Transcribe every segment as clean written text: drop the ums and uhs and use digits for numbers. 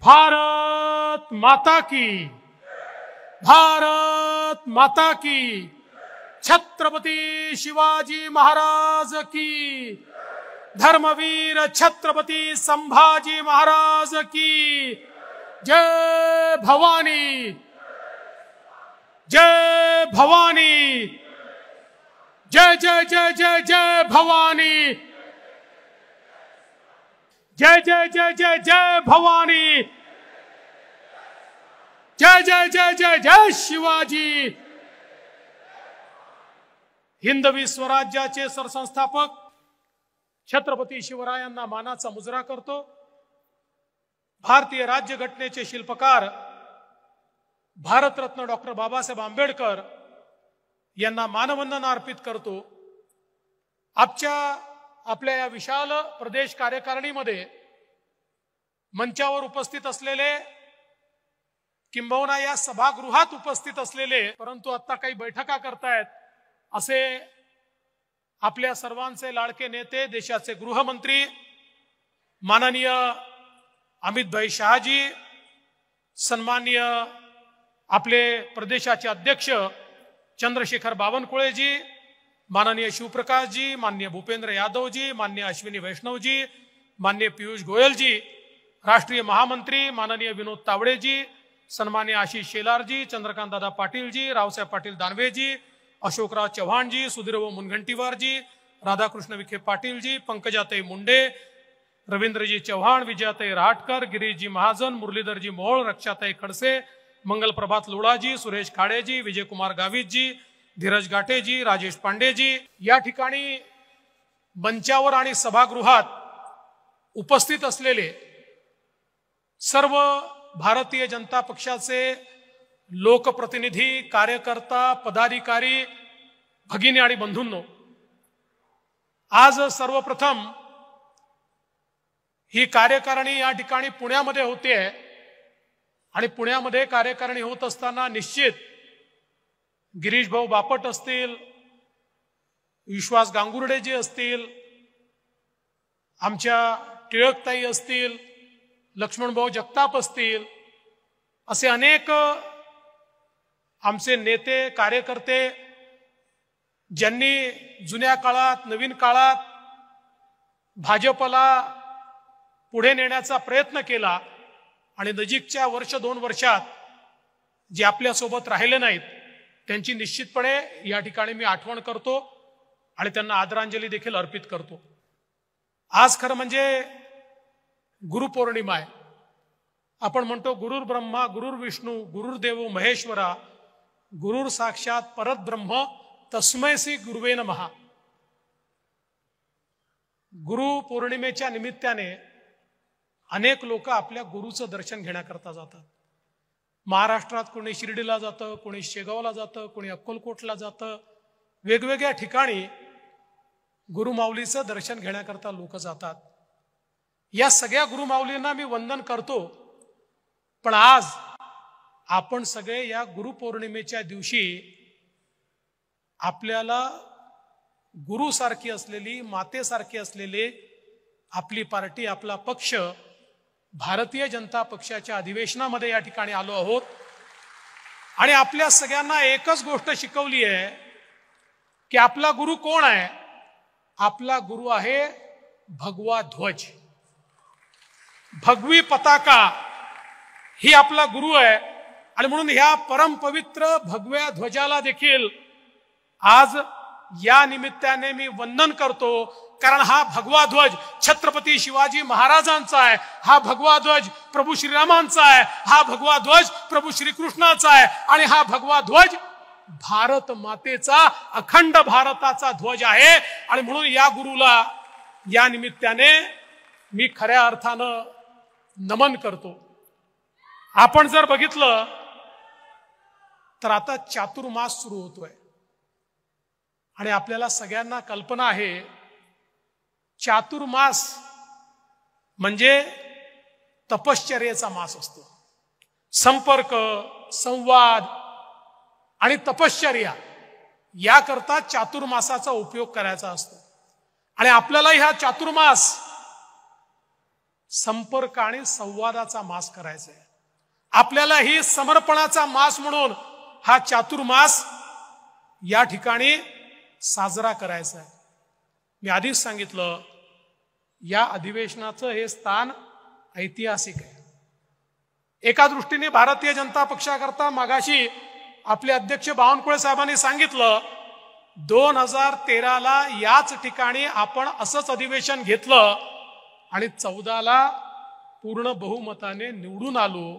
भारत माता की, भारत माता की, छत्रपती शिवाजी महाराज की, धर्मवीर छत्रपती संभाजी महाराज की, जय भवानी, जय भवानी, जय जय जय जय जय भवानी, जय जय जय जय जय भवानी, जय जय जय जय जय शिवाजी। हिंदवी स्वराज्याचे सरसंस्थापक छत्रपती शिवरायांना मानाचा मुजरा करतो। भारतीय राज्यघटनेचे शिल्पकार भारतरत्न डॉक्टर बाबासाहेब आंबेडकर यांना मानवंदना अर्पित करतो। आपल्या या विशाल प्रदेश कार्यकारिणीमध्ये मंचावर उपस्थित असलेले, किंबहुना या सभागृहात उपस्थित असलेले, परंतु आता काही बैठका करतायत असे आपल्या सर्वांचे लाडके नेते, देशाचे गृहमंत्री माननीय अमितभाई शहाजी, सन्माननीय आपले प्रदेशाचे अध्यक्ष चंद्रशेखर बावनकुळेजी, माननीय शिवप्रकाशजी, माननीय भूपेंद्र यादवजी, माननीय अश्विनी वैष्णवजी, माननीय पीयूष गोयलजी, राष्ट्रीय महामंत्री माननीय विनोद तावडेजी, सन्माननीय आशिष शेलारजी, चंद्रकांत दादा पाटीलजी, रावसाहेब पाटील दानवेजी, अशोकराव चव्हाणजी, सुधीरभाऊ मुनगंटीवारजी, राधाकृष्ण विखे पाटीलजी, पंकजाताई मुंडे, रवींद्रजी चव्हाण, विजयाताई रहाटकर, गिरीशजी महाजन, मुरलीधरजी मोहोळ, रक्षाताई खडसे, मंगलप्रभात लोढाजी, सुरेश खाडेजी, विजयकुमार गावितजी, धीरज गाठेजी, राजेश पांडेजी, या ठिकाणी मंचावर आणि सभागृहात उपस्थित असलेले सर्व भारतीय जनता पक्षाचे लोकप्रतिनिधी, कार्यकर्ता, पदाधिकारी, भगिनी आणि बंधूंनो, आज सर्वप्रथम ही कार्यकारिणी या ठिकाणी पुण्यामध्ये होते आणि पुण्यामध्ये कार्यकारिणी होत असताना निश्चित गिरीश भाऊ बापट असतील, विश्वास गांगुर्डेजी असतील, आमच्या टिळकताई असतील, लक्ष्मणभाऊ जगताप असतील, असे अनेक आमचे नेते, कार्यकर्ते ज्यांनी जुन्या काळात, नवीन काळात भाजपला पुढे नेण्याचा प्रयत्न केला आणि नजीकच्या वर्ष 2 वर्षात जे आपल्या सोबत राहिले नाहीत त्यांची निश्चितपणे या ठिकाणी मी आठवण करतो आणि त्यांना आदरांजली देखील अर्पित करतो। आज खरं म्हणजे गुरुपौर्णिमा आहे। आपण म्हणतो गुरुर ब्रह्मा गुरुर विष्णू गुरुर्देवो महेश्वरा गुरुर साक्षात परब्रह्म तस्मै श्री गुरुवे नमः। गुरु पौर्णिमेच्या निमित्ताने अनेक लोक आपल्या गुरुचं दर्शन घेण्याकरता जातात। महाराष्ट्रात कोणी शिर्डीला जातं, कोणी शेगावला जातं, कोणी अक्कलकोटला जातं, वेगवेगळ्या ठिकाणी गुरुमाऊलीचं दर्शन घेण्याकरता लोक जातात। या सगळ्या गुरुमाऊलींना मी वंदन करतो, पण आज आपण सगळे या गुरुपौर्णिमेच्या दिवशी आपल्याला गुरुसारखी असलेली, मातेसारखी असलेली आपली पार्टी, आपला पक्ष भारतीय जनता पक्षाच्या अधिवेशनामध्ये या ठिकाणी आलो आहोत आणि आपल्या सगळ्यांना एकच गोष्ट शिकवली आहे की आपला गुरु कोण आहे? आपला गुरु आहे भगवा ध्वज, भगवी पताका ही आपला गुरु आहे। आणि म्हणून ह्या परमपवित्र भगव्या ध्वजाला देखील आज या निमित्ताने मी वंदन करतो, कारण हा भगवा ध्वज छत्रपती शिवाजी महाराजांचा आहे, हा भगवा ध्वज प्रभू श्रीरामांचा आहे, हा भगवा ध्वज प्रभू श्रीकृष्णाचा आहे आणि हा भगवा ध्वज भारत मातेचा, अखंड भारताचा ध्वज आहे। आणि म्हणून या गुरुला या निमित्ताने मी खऱ्या अर्थानं नमन करतो। आपण जर बघितलं तर आता चातुर्मास सुरू होतोय आणि आपल्याला सगळ्यांना कल्पना आहे चातुर्मास म्हणजे तपश्चर्येचा मास असतो। संपर्क, संवाद आणि तपश्चर्या याकरता चातुर्मासाचा उपयोग करायचा असतो आणि आपल्याला ह्या चातुर्मास संपर्क आणि संवादाचा मास करायचा आहे. आपल्याला ही समर्पणाचा मास म्हणून हा चातुर्मास या ठिकाणी साजरा करायचा आहे. मी आधीच सांगितलं, या अधिवेशनाचं हे स्थान ऐतिहासिक आहे. एका दृष्टीने भारतीय जनता पक्षाकरता मागाशी आपले अध्यक्ष बावनकुळे साहेबांनी सांगितलं, 2013ला याच ठिकाणी आपण असंच अधिवेशन घेतलं आणि 14ला पूर्ण बहुमताने निवडून आलो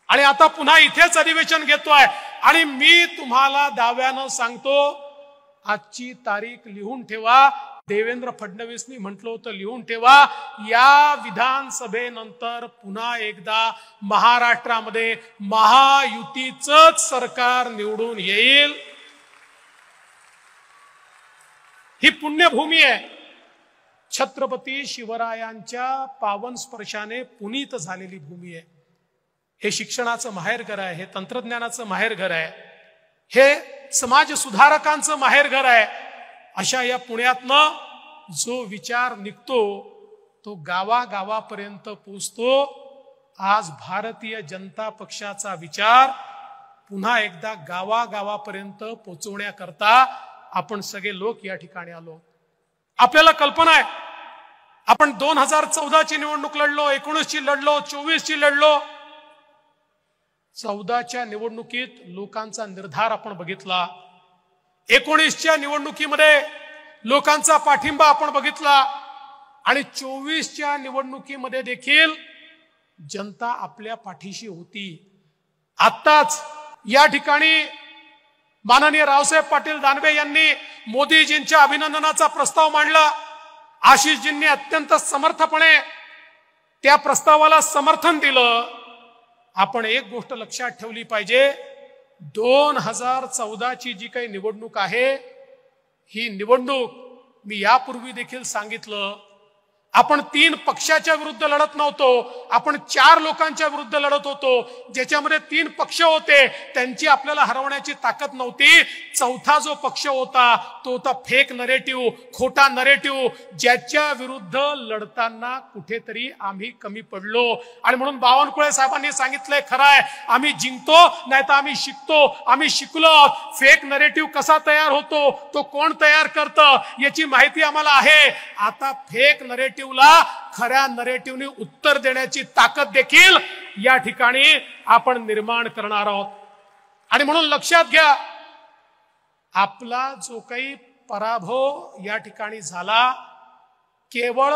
आणि आता पुन्हा इथेच अधिवेशन घेतोय. आणि मी तुम्हाला दाव्यानं सांगतो, आजची तारीख लिहून ठेवा. देवेंद्र फडणवीसनी म्हटलं होतं लिहून ठेवा, या विधानसभेनंतर पुन्हा एकदा महाराष्ट्रामध्ये महायुतीचंच सरकार निवडून येईल. ही पुण्यभूमी आहे. छत्रपती शिवरायांच्या पावन स्पर्शाने पुनीत झालेली भूमी आहे. हे शिक्षणाचं माहेरघर आहे, हे तंत्रज्ञानाचं माहेरघर आहे, हे समाज सुधारकांचं माहेरघर आहे. अशा या पुण्यातनं जो विचार निघतो तो गावागावापर्यंत पोचतो. आज भारतीय जनता पक्षाचा विचार पुन्हा एकदा गावागावापर्यंत पोचवण्याकरता आपण सगळे लोक या ठिकाणी आलो. आपल्याला कल्पना आहे, आपण 2014ची निवडणूक लढलो, 19ची लढलो, 24ची लढलो. 14च्या निवडणुकीत लोकांचा निर्धार आपण बघितला. 19च्या निवडणुकीमध्ये लोकांचा पाठिंबा आपण बघितला आणि 24च्या निवडणुकीमध्ये देखील जनता आपल्या पाठीशी होती. आत्ताच या ठिकाणी माननीय रावसाहेब पाटील दानवे यांनी मोदीजींच्या अभिनंदनाचा प्रस्ताव मांडला. आशिषजींनी अत्यंत समर्थपणे त्या प्रस्तावाला समर्थन दिलं. आपण एक गोष्ट लक्षात ठेवली पाहिजे, 2014ची जी काही निवडणूक आहे, ही निवडणूक मी यापूर्वी देखील सांगितलं, आपण 3 पक्षाच्या विरुद्ध लढत नव्हतो, आपण 4 लोकांच्या विरुद्ध लढत होतो. ज्याच्यामध्ये 3 पक्ष होते, त्यांची आपल्याला हरवण्याची ताकद नव्हती. 4था जो पक्ष होता तो होता फेक नरेटिव्ह, खोटा नरेटिव्ह, ज्याच्या विरुद्ध लढताना कुठेतरी आम्ही कमी पडलो. आणि म्हणून बावनकुळे साहेबांनी सांगितलंय, खरं आहे, आम्ही जिंकतो नाही तर आम्ही शिकतो. आम्ही शिकलो. फेक नरेटिव्ह कसा तयार होतो, तो कोण तयार करतं, याची माहिती आम्हाला आहे. आता फेक नरेटिव्ह खऱ्या नरेटिव्हने उत्तर देण्याची ताकद देखील या ठिकाणी आपण निर्माण करणार आहोत. आणि म्हणून लक्षात घ्या, आपला जो काही पराभव या ठिकाणी झाला, केवळ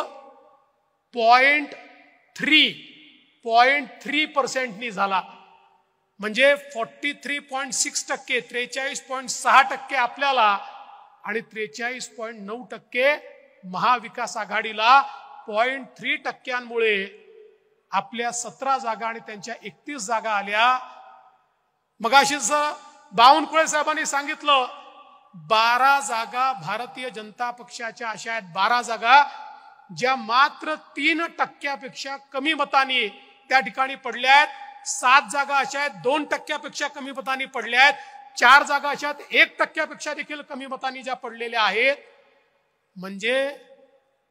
0.3% झाला. म्हणजे 43.6%, 43.6% आपल्याला आणि 43.9% महाविकास आघाडीला. 0.3%मुळे आपल्या 17 जागा आणि त्यांच्या 31 जागा आल्या. मगाशीच बावनकुळे साहेबांनी सांगितलं, 12 जागा भारतीय जनता पक्षाच्या अशा आहेत, 12 जागा ज्या मात्र 3% कमी मतांनी त्या ठिकाणी पडल्या आहेत. 7 जागा अशा आहेत 2% कमी मतांनी पडल्या आहेत. 4 जागा अशा आहेत 1% देखील कमी मतांनी ज्या पडलेल्या आहेत. म्हणजे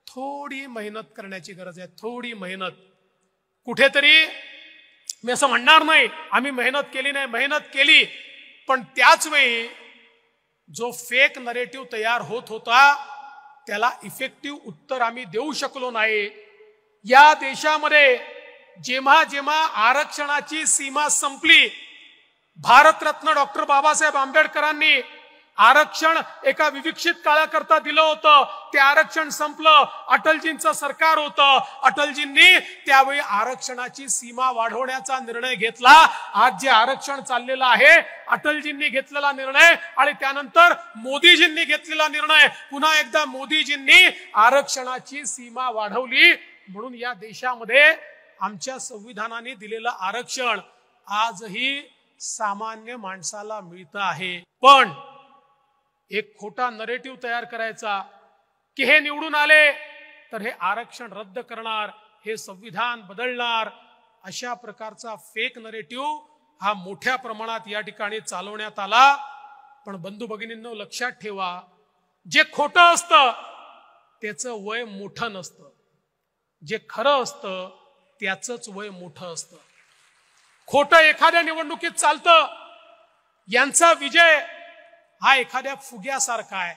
थोडी मेहनत करण्याची गरज आहे, थोडी मेहनत. कुठेतरी मी असं म्हणणार नाही आम्ही मेहनत केली नाही, मेहनत केली, पण त्याच वेळी जो फेक नरेटिव्ह तयार होत होता त्याला इफेक्टिव्ह उत्तर आम्ही देऊ शकलो नाही. या देशामध्ये जेव्हा जेव्हा आरक्षणाची सीमा संपली, भारतरत्न डॉक्टर बाबासाहेब आंबेडकरांनी आरक्षण एका विविक्षित काळाकरता दिलं होतं, ते आरक्षण संपलं, अटलजींचं सरकार होतं, अटलजींनी त्यावेळी आरक्षणाची सीमा वाढवण्याचा निर्णय घेतला. आज जे आरक्षण चाललेलं आहे, अटलजींनी घेतलेला निर्णय आणि त्यानंतर मोदीजींनी घेतलेला निर्णय, पुन्हा एकदा मोदीजींनी आरक्षणाची सीमा वाढवली. म्हणून या देशामध्ये आमच्या संविधानाने दिलेलं आरक्षण आजही सामान्य माणसाला मिळतं आहे. पण एक खोटा नरेटिव्ह तयार करायचा की हे निवडून आले तर हे आरक्षण रद्द करणार, हे संविधान बदलणार, अशा प्रकारचा फेक नरेटिव्ह हा मोठ्या प्रमाणात या ठिकाणी चालवण्यात आला. पण बंधू भगिनींनो लक्षात ठेवा, जे खोटं असतं त्याचं वय मोठं नसतं. जे खरं असतं त्याचंच वय मोठं असतं. खोटं एखाद्या निवडणुकीत चालतं. यांचा विजय हा एखाद्या फुग्यासारखा आहे.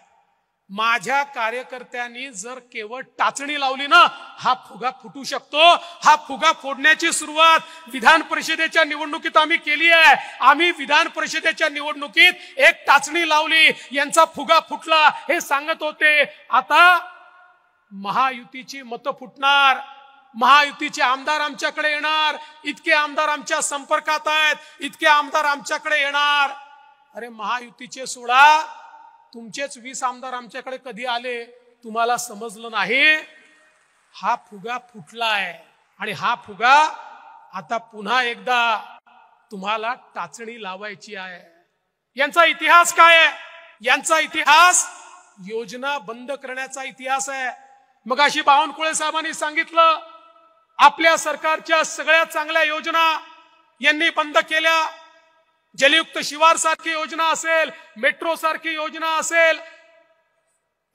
माझ्या कार्यकर्त्यांनी जर केवळ टाचणी लावली ना, हा फुगा फुटू शकतो. हा फुगा फोडण्याची सुरुवात विधान परिषदेच्या निवडणुकीत आम्ही केली आहे. आम्ही विधान परिषदेच्या निवडणुकीत एक टाचणी लावली, यांचा फुगा फुटला हे सांगत होते. आता महायुतीची मतं फुटणार, महायुतीचे आमदार आमच्याकडे येणार, इतके आमदार आमच्या संपर्कात आहेत, इतके आमदार आमच्याकडे येणार. अरे महायुतीचे सोडा, तुमचेच 20 आमदार आमच्याकडे कधी आले तुम्हाला समजलं नाही. हा फुगा फुटलाय आणि हा फुगा आता पुन्हा एकदा तुम्हाला टाचणी लावायची आहे. यांचा इतिहास काय आहे? यांचा इतिहास योजना बंद करण्याचा इतिहास आहे. मगाशी बावनकुळे साहेबांनी सांगितलं, आपल्या सरकारच्या सगळ्या चांगल्या योजना यांनी बंद केल्या. जलयुक्त शिवार सारखी योजना असेल, मेट्रो सारखी योजना असेल,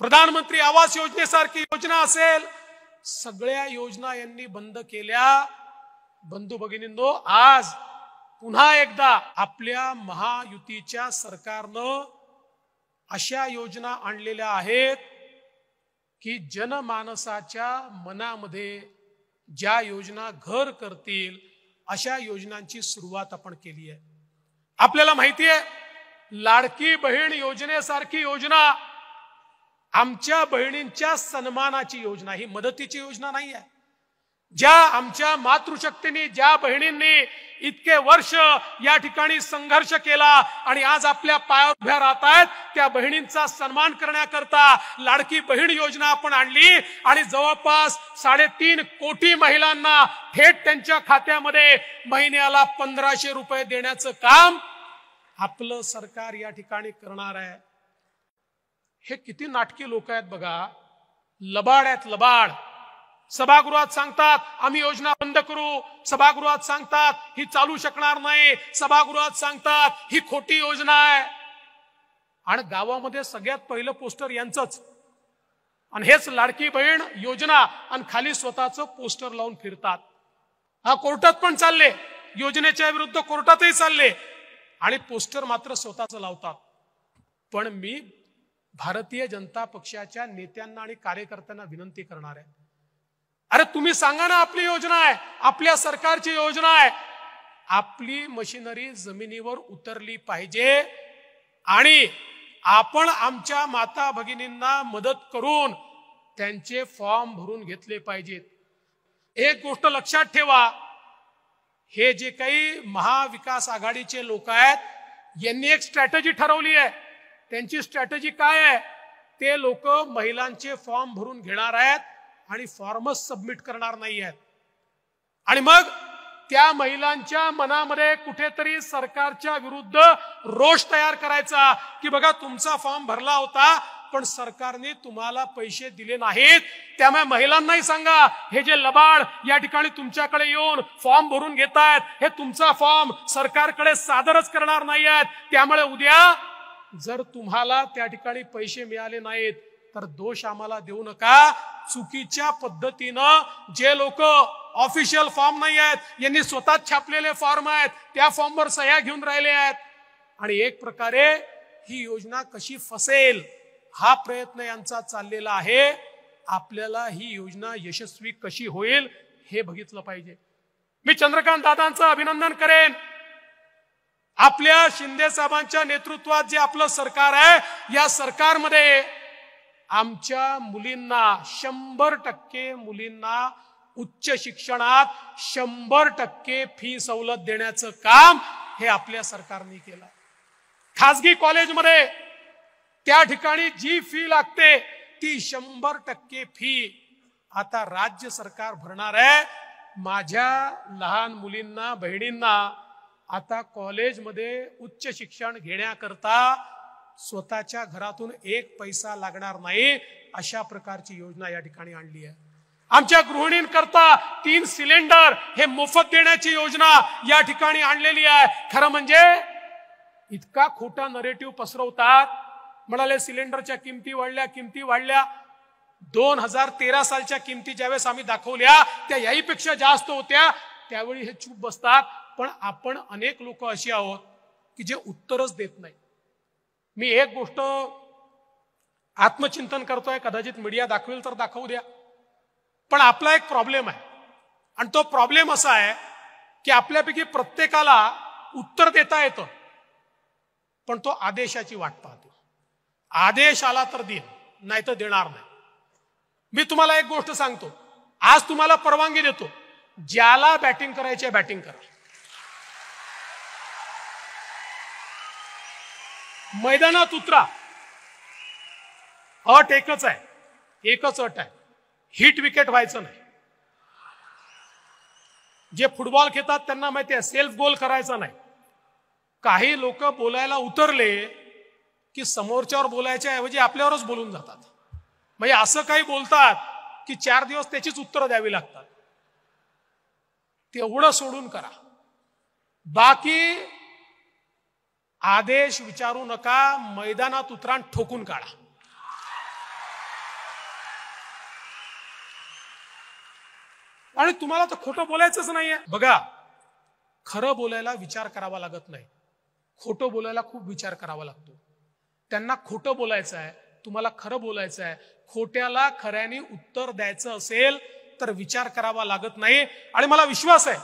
प्रधानमंत्री आवास योजनेसारखी योजना असेल, सगळ्या योजना यांनी बंद केल्या. बंधू भगिनींनो, आज पुन्हा एकदा आपल्या महायुतीच्या सरकारनं अशा योजना आणलेल्या आहेत की जनमानसाच्या मनामध्ये ज्या योजना घर करतील अशा योजनांची सुरुवात आपण केली आहे. आपल्याला माहिती आहे, लाडकी बहीण योजनेसारखी योजना आमच्या बहिणींच्या सन्मानाची योजना, ही मदतीची योजना नाही आहे. ज्या आमच्या मातृशक्तीने, ज्या बहिणींनी इतके वर्ष या ठिकाणी संघर्ष केला आणि आज आपल्या पायावर उभ्या राहत आहेत, त्या बहिणींचा सन्मान करण्याकरता लाडकी बहीण योजना आपण आणली आणि जवळपास 3.5 कोटी महिलांना थेट त्यांच्या खात्यामध्ये महिन्याला 1500 रुपये देण्याचं काम आपलं सरकार या ठिकाणी करणार आहे. हे किती नाटकी लोक आहेत बघा, लबाड आहेत, लबाड. सभागृहात सांगतात आम्ही योजना बंद करू, सभागृहात सांगतात ही चालू शकणार नाही, सभागृहात सांगतात ही खोटी योजना आहे. आणि गावामध्ये सगळ्यात पहिलं पोस्टर यांचंच, आणि हेच लाडकी बहीण योजना, आणि खाली स्वतःचं पोस्टर लावून फिरतात. हा कोर्टात पण चालले, योजनेच्या विरुद्ध कोर्टातही चालले आणि पोस्टर मात्र स्वतःचं लावतात. पण मी भारतीय जनता पक्षाच्या नेत्यांना आणि कार्यकर्त्यांना विनंती करणार आहे, अरे तुम्ही सांगा ना, आपली योजना आहे, आपल्या सरकारची योजना आहे. आपली मशिनरी जमिनीवर उतरली पाहिजे आणि आपण आमच्या माता भगिनींना मदत करून त्यांचे फॉर्म भरून घेतले पाहिजेत. एक गोष्ट लक्षात ठेवा, हे जे काही महाविकास आघाडीचे लोक आहेत यांनी एक स्ट्रॅटेजी ठरवली आहे. त्यांची स्ट्रॅटेजी काय आहे? ते लोक महिलांचे फॉर्म भरून घेणार आहेत आणि फॉर्मच सबमिट करणार नाही आहेत. आणि मग त्या महिलांच्या मनामध्ये कुठेतरी सरकारच्या विरुद्ध रोष तयार करायचा की बघा तुमचा फॉर्म भरला होता पण सरकारने तुम्हाला पैसे दिले नाहीत. त्यामुळे महिलांनाही सांगा, हे जे लबाड या ठिकाणी तुमच्याकडे येऊन फॉर्म भरून घेतायत, हे तुमचा फॉर्म सरकारकडे सादरच करणार नाही आहेत. त्यामुळे उद्या जर तुम्हाला त्या ठिकाणी पैसे मिळाले नाहीत तर दोष आम्हाला देऊ नका. चुकीच्या पद्धतीनं जे लोक ऑफिशियल फॉर्म नाही आहेत, यांनी स्वतः छापलेले फॉर्म आहेत, त्या फॉर्मवर सह्या घेऊन राहिले आहेत आणि एक प्रकारे ही योजना कशी फसेल हा प्रयत्न यांचा चाललेला आहे. आपल्याला ही योजना यशस्वी कशी होईल हे बघितलं पाहिजे. मी चंद्रकांत दादांचं अभिनंदन करेन. आपल्या शिंदे साहेबांच्या नेतृत्वात जे आपलं सरकार आहे, या सरकारमध्ये आमच्या मुलींना 100% मुलींना उच्च शिक्षणात 100% फी सवलत देण्याचं काम हे आपल्या सरकारने केलं. खासगी कॉलेजमध्ये त्या ठिकाणी जी फी लागते ती 100% फी आता राज्य सरकार भरणार आहे. माझ्या लहान मुलींना, बहिणींना आता कॉलेजमध्ये उच्च शिक्षण घेण्याकरता स्वतःच्या घरातून एक पैसा लागणार नाही, अशा प्रकारची योजना या ठिकाणी आणली आहे. आमच्या गृहिणींकरता 3 सिलेंडर हे मोफत देण्याची योजना या ठिकाणी आणलेली आहे. खरं म्हणजे इतका खोटा नरेटिव्ह पसरवतात, म्हणाले सिलेंडरच्या किमती वाढल्या. 2013 सालच्या किमती ज्यावेळेस आम्ही दाखवल्या त्या याहीपेक्षा जास्त होत्या, त्यावेळी हे चूप बसतात. पण आपण अनेक लोक अशी आहोत की जे उत्तरच देत नाही. मी एक गोष्ट आत्मचिंतन करतोय, कदाचित मीडिया दाखवेल तर दाखवू द्या, पण आपला एक प्रॉब्लेम आहे. आणि तो प्रॉब्लेम असा आहे की आपल्यापैकी प्रत्येकाला उत्तर देता येतं, पण तो आदेशाची वाट पाहतो. आदेश आला तर देईन, नाही तर देणार नाही. मी तुम्हाला एक गोष्ट सांगतो, आज तुम्हाला परवानगी देतो, ज्याला बॅटिंग करायची आहे बॅटिंग करा. मैदानात उतरा. अट एकच आहे, एकच अट आहे, हिट विकेट व्हायचं नाही. जे फुटबॉल खेळतात त्यांना माहिती आहे, सेल्फ गोल करायचा नाही. काही लोक बोलायला उतरले की समोरच्यावर बोलायच्या ऐवजी आपल्यावरच बोलून जातात. म्हणजे असं काही बोलतात की 4 दिवस त्याचीच उत्तरं द्यावी लागतात. तेवढं सोडून करा. बाकी आदेश विचारू नका, मैदानात उतरा, ठोकून काढा. आणि तुम्हाला तर खोटं बोलायचंच नाहीये. बघा, खरं बोलायला विचार करावा लागत नाही, खोटं बोलायला खूप विचार करावा लागतो. त्यांना खोटं बोलायचं आहे, तुम्हाला खरं बोलायचं आहे. खोट्याला खऱ्याने उत्तर द्यायचं असेल तर विचार करावा लागत नाही. आणि मला विश्वास आहे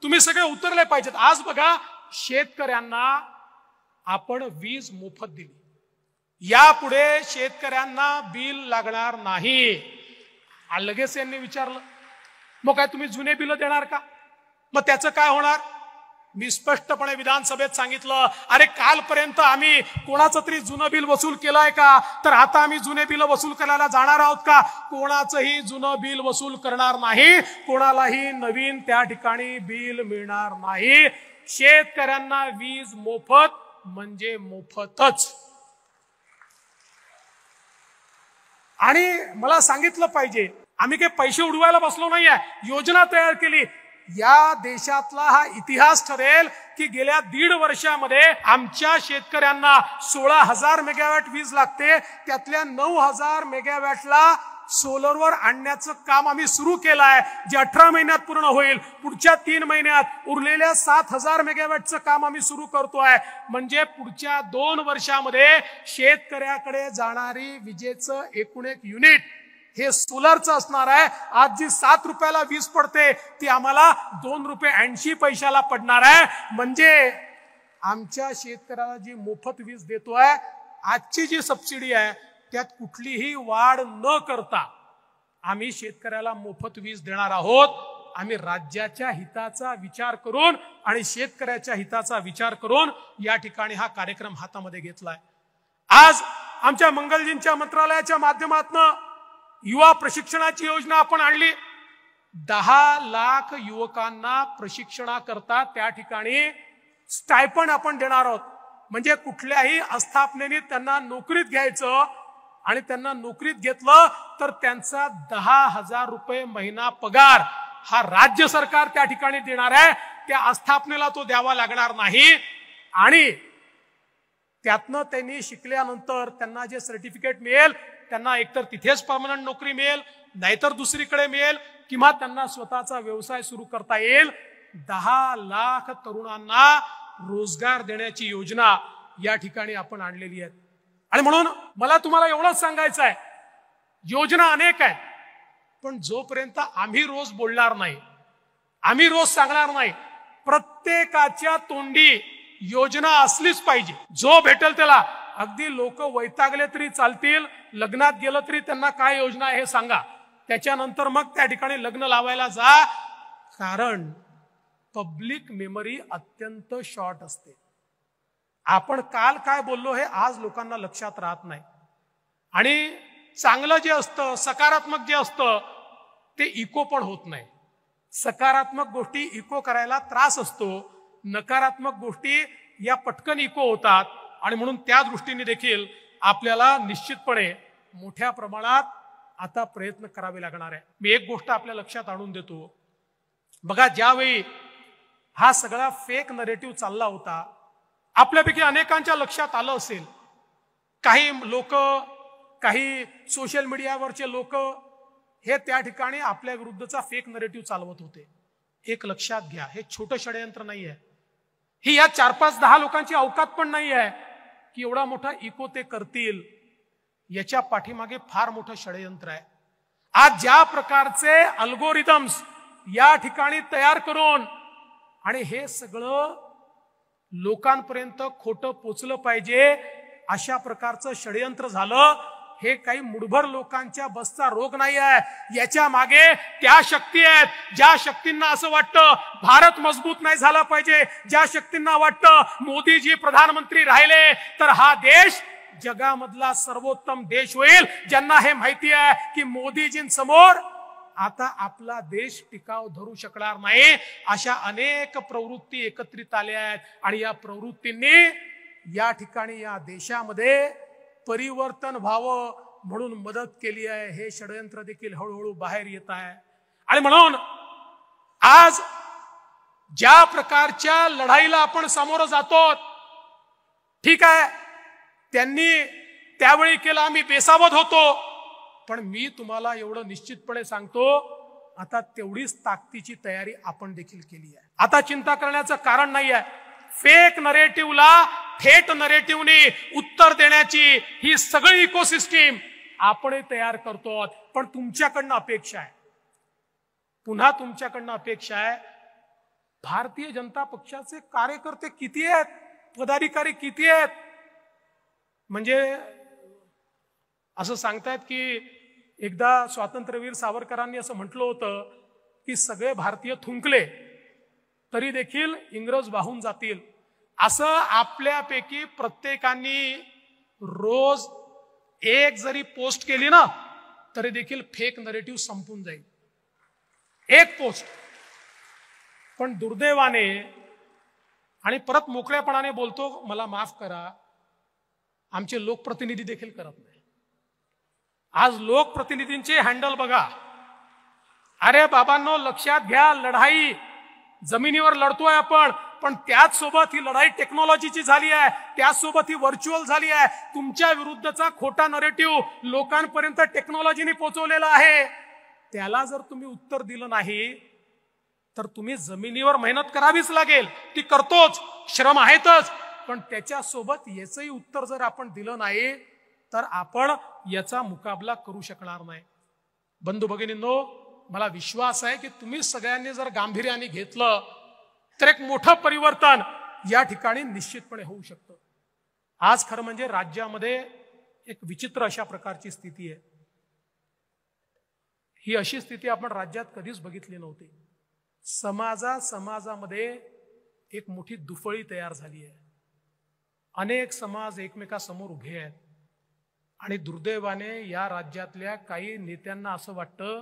तुम्ही सगळे उतरले पाहिजेत. आज बघा, शेतकऱ्यांना आपण वीज मोफत दिली, यापुढे शेतकऱ्यांना बिल लागणार नाही. लगेच यांनी विचारलं, मग काय तुम्ही जुने बिल देणार का? मग त्याचं काय होणार? मी स्पष्टपणे विधानसभेत सांगितलं, अरे कालपर्यंत आम्ही कोणाचं तरी जुनं बिल वसूल केलंय का? तर आता आम्ही जुने बिल वसूल करायला जाणार आहोत का? कोणाचंही जुनं बिल वसूल करणार नाही, कोणालाही नवीन त्या ठिकाणी बिल मिळणार नाही. शेतकऱ्यांना वीज मोफत म्हणजे मोफतच. आणि मला सांगितलं पाहिजे, आम्ही काही पैसे उडवायला बसलो नाहीये, योजना तयार केली. या देशातला हा इतिहास ठरेल की गेल्या 1.5 वर्षामध्ये आमच्या शेतकऱ्यांना 16,000 मेगावॅट वीज लागते, त्यातल्या 9,000 मेगावॅटला सोलरवर आणण्याचं काम आम्ही सुरू केलं आहे, जे 18 महिन्यात पूर्ण होईल. पुढच्या 3 महिन्यात उरलेल्या 7,000 मेगावॅटचं काम आम्ही सुरू करतोय. म्हणजे पुढच्या 2 वर्षामध्ये शेतकऱ्याकडे जाणारी विजेचं एकूण एक युनिट हे सोलरचं असणार आहे. आज जी 7 रुपयाला वीज पडते ती आम्हाला 2 रुपये 80 पैशाला पडणार आहे. म्हणजे आमच्या शेतकऱ्याला जी मोफत वीज देतोय, आजची जी सबसिडी आहे त्यात कुठलीही वाढ न करता आम्ही शेतकऱ्याला मोफत वीज देणार आहोत. आम्ही राज्याच्या हिताचा विचार करून आणि शेतकऱ्याच्या हिताचा विचार करून या ठिकाणी हा कार्यक्रम हातामध्ये घेतलाय. आज आमच्या मंगलजींच्या मंत्रालयाच्या माध्यमातून युवा प्रशिक्षणाची योजना आपण आणली. 10 लाख युवकांना प्रशिक्षणाकरता त्या ठिकाणी स्टायपंड आपण देणार आहोत. म्हणजे कुठल्याही आस्थापनेने त्यांना नोकरीत घ्यायचं आणि त्यांना नोकरीत घेतलं तर त्यांचा 10,000 रुपये महिना पगार हा राज्य सरकार त्या ठिकाणी देणार आहे. त्या आस्थापनेला तो द्यावा लागणार नाही. आणि त्यातनं त्यांनी शिकल्यानंतर त्यांना जे सर्टिफिकेट मिळेल, त्यांना एकतर तिथेच परमनंट नोकरी मिळेल, नाहीतर दुसरीकडे मिळेल, किंवा त्यांना स्वतःचा व्यवसाय सुरू करता येईल. 10 लाख तरुणांना रोजगार देण्याची योजना या ठिकाणी आपण आणलेली आहे. आणि म्हणून मला तुम्हाला एवढंच सांगायचं आहे, योजना अनेक आहेत, पण जोपर्यंत आम्ही रोज बोलणार नाही, आम्ही रोज सांगणार नाही, प्रत्येकाच्या तोंडी योजना असलीच पाहिजे. जो भेटेल त्याला, अगदी लोक वैतागले तरी चालतील, लग्नात गेलं तरी त्यांना काय योजना आहे हे सांगा, त्याच्यानंतर मग त्या ठिकाणी लग्न लावायला जा. कारण पब्लिक मेमरी अत्यंत शॉर्ट असते. आपण काल काय बोललो हे आज लोकांना लक्षात राहत नाही. आणि चांगलं जे असतं, सकारात्मक जे असतं ते इको पण होत नाही. सकारात्मक गोष्टी इको करायला त्रास असतो, नकारात्मक गोष्टी या पटकन इको होतात. आणि म्हणून त्या दृष्टीने देखील आपल्याला निश्चितपणे मोठ्या प्रमाणात आता प्रयत्न करावे लागणार आहे. मी एक गोष्ट आपल्या लक्षात आणून देतो. बघा, ज्यावेळी हा सगळा फेक नरेटिव्ह चालला होता, आपल्यापैकी अनेकांच्या लक्षात आलं असेल, काही लोक काही सोशल मीडियावरचे लोक हे त्या ठिकाणी आपल्या विरुद्धचा फेक नरेटिव्ह चालवत होते. एक लक्षात घ्या, हे छोटं षडयंत्र नाही आहे. ही या 4-5-10 लोकांची अवकात पण नाही आहे की एवढा मोठा इको ते करतील. याच्या पाठीमागे फार मोठं षडयंत्र आहे. आज ज्या प्रकारचे अल्गोरिदम्स या ठिकाणी तयार करून आणि हे सगळं लोकांपर्यंत खोटं पोचलं पाहिजे अशा प्रकारचं षडयंत्र झालं. हे काही मुठभर लोकांच्या बसचा रोग नाही आहे. याच्या मागे त्या शक्ती आहेत ज्या शक्तींना असं वाटतं भारत मजबूत नाही झाला पाहिजे, ज्या शक्तींना वाटतं मोदीजी प्रधानमंत्री राहिले तर हा देश जगामधला सर्वोत्तम देश होईल. ज्यांना हे माहिती आहे की मोदीजींसमोर आता आपला देश टिकाव धरू शकणार नाही, अशा अनेक प्रवृत्ती एकत्रित आल्या आहेत. आणि या प्रवृत्तींनी या ठिकाणी या देशामध्ये परिवर्तन व्हावं म्हणून मदत केली आहे. हे षडयंत्र देखील हळूहळू बाहेर येत आहे. आणि म्हणून आज ज्या प्रकारच्या लढाईला आपण सामोरं जातो, ठीक आहे त्यांनी त्यावेळी केलं, आम्ही बेसावध होतो, पण मी तुम्हाला एवढं निश्चितपणे सांगतो आता तेवढीच ताकदीची तयारी आपण देखील केली आहे. आता चिंता करण्याचं कारण नाही आहे. फेक नरेटिव्हला थेट नरेटिव्हने उत्तर देण्याची ही सगळी इकोसिस्टीम आपण तयार करतो. पण तुमच्याकडनं अपेक्षा आहे, पुन्हा तुमच्याकडनं अपेक्षा आहे, भारतीय जनता पक्षाचे कार्यकर्ते किती आहेत, पदाधिकारी किती आहेत. म्हणजे असं सांगतायत की एकदा स्वातंत्र्यवीर सावरकरांनी असं म्हटलं होतं की सगळे भारतीय थुंकले तरी देखील इंग्रज वाहून जातील. असं आपल्यापैकी प्रत्येकाने रोज एक जरी पोस्ट केली ना तरी देखील फेक नरेटिव्ह संपून जाईल, एक पोस्ट. पण दुर्दैवाने, आणि परत मोकळेपणाने बोलतो, मला माफ करा, आमचे लोकप्रतिनिधी देखील करत नाही. आज लोकप्रतिनिधींचे हँडल बघा. अरे बाबांनो, लक्षात घ्या, लढाई जमिनीवर लढतोय आपण, पण त्याच सोबत ही लढाई टेक्नॉलॉजीची झाली आहे, त्याचसोबत ही व्हर्च्युअल झाली आहे. तुमच्या विरुद्धचा खोटा नरेटिव्ह लोकांपर्यंत टेक्नॉलॉजीने पोहोचवलेला आहे. त्याला जर तुम्ही उत्तर दिलं नाही तर तुम्ही जमिनीवर मेहनत करावीच लागेल, ती करतोच, श्रम आहेतच, पण त्याच्यासोबत याचंही उत्तर जर आपण दिलं नाही तर आपण याचा मुकाबला करू शकणार नाही. बंधू भगिनींनो, मला विश्वास आहे की तुम्ही सगळ्यांनी जर गांभीर्याने घेतलं तर एक मोठं परिवर्तन या ठिकाणी निश्चितपणे होऊ शकतं. आज खरं म्हणजे राज्यामध्ये एक विचित्र अशा प्रकारची स्थिती आहे. ही अशी स्थिती आपण राज्यात कधीच बघितली नव्हती. समाजामध्ये एक मोठी दुफळी तयार झाली आहे. अनेक समाज एकमेकासमोर उभे आहेत आणि दुर्दैवाने या राज्यातल्या काही नेत्यांना असं वाटतं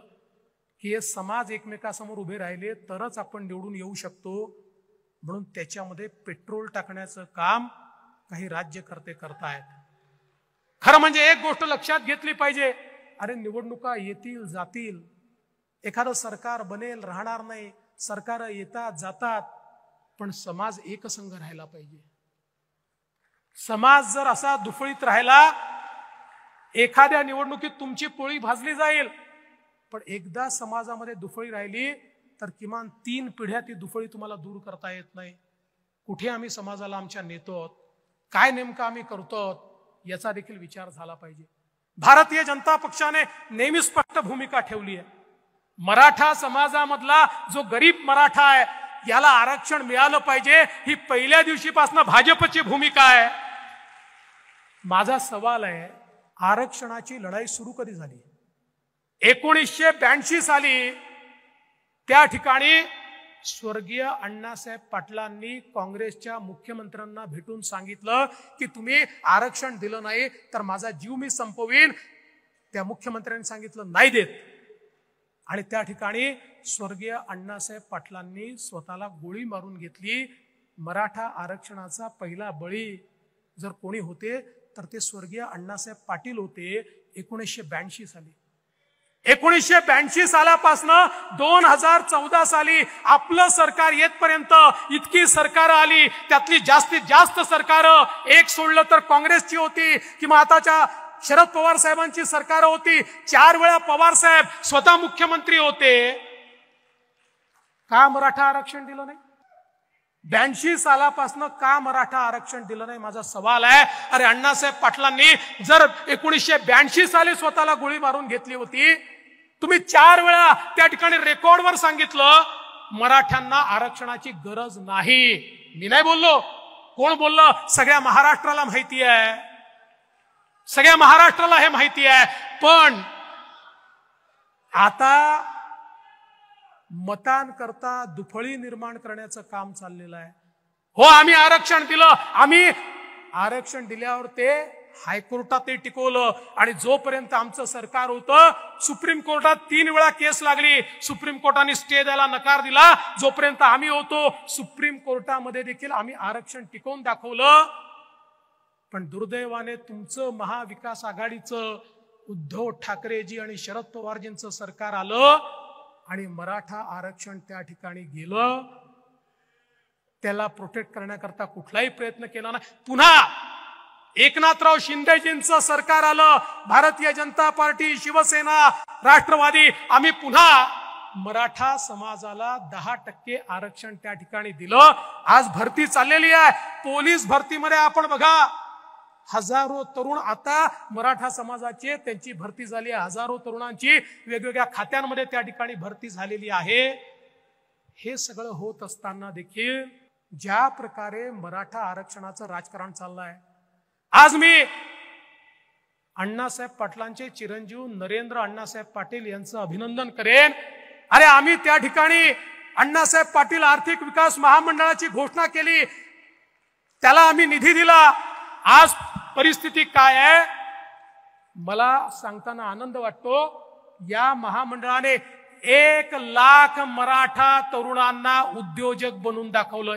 की हे समाज एकमेकासमोर उभे राहिले तरच आपण निवडून येऊ शकतो, म्हणून त्याच्यामध्ये पेट्रोल टाकण्याचं काम काही राज्यकर्ते करतायत. खरं म्हणजे एक गोष्ट लक्षात घेतली पाहिजे, अरे निवडणुका येतील जातील, एखादं सरकार बनेल राहणार नाही, सरकार येतात जातात, पण समाज एकसंघ राहायला पाहिजे. समाज जर असा दुफळीत राहिला, एखाद्या निवडणुकीत तुमची पोळी भाजली जाईल, पण एकदा समाजामध्ये दुफळी राहिली तर किमान 3 पिढ्या ती दुफळी तुम्हाला दूर करता येत नाही. कुठे आम्ही समाजाला आमच्या नेतो, काय नेमकं आम्ही करतो, याचा देखील विचार झाला पाहिजे. भारतीय जनता पक्षाने नेहमी स्पष्ट भूमिका ठेवली आहे. मराठा समाजामधला जो गरीब मराठा आहे याला आरक्षण मिळालं पाहिजे, ही पहिल्या दिवशीपासून भाजपची भूमिका आहे. माझा सवाल आहे, आरक्षणाची लढाई सुरू कधी झाली? 1982 साली त्या ठिकाणी स्वर्गीय अण्णासाहेब पाटलांनी काँग्रेसच्या मुख्यमंत्र्यांना भेटून सांगितलं की तुम्ही आरक्षण दिलं नाही तर माझा जीव मी संपवीन. त्या मुख्यमंत्र्यांनी सांगितलं नाही देत, आणि त्या ठिकाणी स्वर्गीय अण्णासाहेब पाटलांनी स्वतःला गोळी मारून घेतली. मराठा आरक्षणाचा पहिला बळी जर कोणी होते तर ते स्वर्गीय अण्णासाहेब पाटील होते. 1982 साली, 1982 सालापासून 2014 साली आपलं सरकार येतपर्यंत इतकी सरकार आली, त्यातली जास्तीत जास्त सरकार एक सोडलं तर काँग्रेसची होती किंवा आताच्या शरद पवार साहेबांची सरकार होती, 4 वेळा पवार साहेब स्वतः मुख्यमंत्री होते, का मराठा आरक्षण दिलं नाही? 82 सालापासून का मराठा आरक्षण दिलं नाही? माझा सवाल आहे. अरे अण्णासाहेब पाटलांनी जर 1982 साली स्वतःला गोळी मारून घेतली होती, तुम्ही 4 वेळा त्या ठिकाणी रेकॉर्डवर सांगितलं मराठ्यांना आरक्षणाची गरज नाही. मी नाही बोललो, कोण बोललं? सगळ्या महाराष्ट्राला माहिती आहे, सगळ्या महाराष्ट्राला हे माहिती आहे. पण आता मतांकरता दुफळी निर्माण करण्याचं काम चाललेलं आहे. हो, आम्ही आरक्षण दिलं, आम्ही आरक्षण दिल्यावर ते हायकोर्टातही टिकवलं आणि जोपर्यंत आमचं सरकार होतं सुप्रीम कोर्टात 3 वेळा केस लागली, सुप्रीम कोर्टाने स्टे द्यायला नकार दिला. जोपर्यंत आम्ही होतो सुप्रीम कोर्टामध्ये देखील आम्ही आरक्षण टिकवून दाखवलं. पण दुर्दैवाने तुमचं महाविकास आघाडीचं उद्धव ठाकरेजी आणि शरद पवारजींचं सरकार आलं आणि मराठा आरक्षण त्या ठिकाणी गेलं. त्याला प्रोटेक्ट करण्याकरता कुठलाही प्रयत्न केला नाही. पुन्हा एकनाथराव शिंदेजींचं सरकार आलं, भारतीय जनता पार्टी, शिवसेना, राष्ट्रवादी, आम्ही पुन्हा मराठा समाजाला 10% आरक्षण त्या ठिकाणी दिलं. आज भरती चाललेली आहे, पोलीस भरतीमध्ये आपण बघा हजारो तरुण आता मराठा समाजाचे त्यांची भरती झाली आहे. हजारो तरुणांची वेगवेगळ्या खात्यांमध्ये त्या ठिकाणी भरती झालेली आहे. हे सगळं होत असताना देखील ज्या प्रकारे मराठा आरक्षणाचं राजकारण चाललंय, आज मी अण्णासाहेब पाटलांचे चिरंजीव नरेंद्र अण्णासाहेब पाटील यांचं अभिनंदन करेन. अरे आम्ही त्या ठिकाणी अण्णासाहेब पाटील आर्थिक विकास महामंडळाची घोषणा केली, त्याला आम्ही निधी दिला. आज परिस्थिती काय आहे मला सांगताना आनंद वाटतो. या महामंडळाने 1 लाख मराठा तरुणांना उद्योजक बनवून दाखवलं.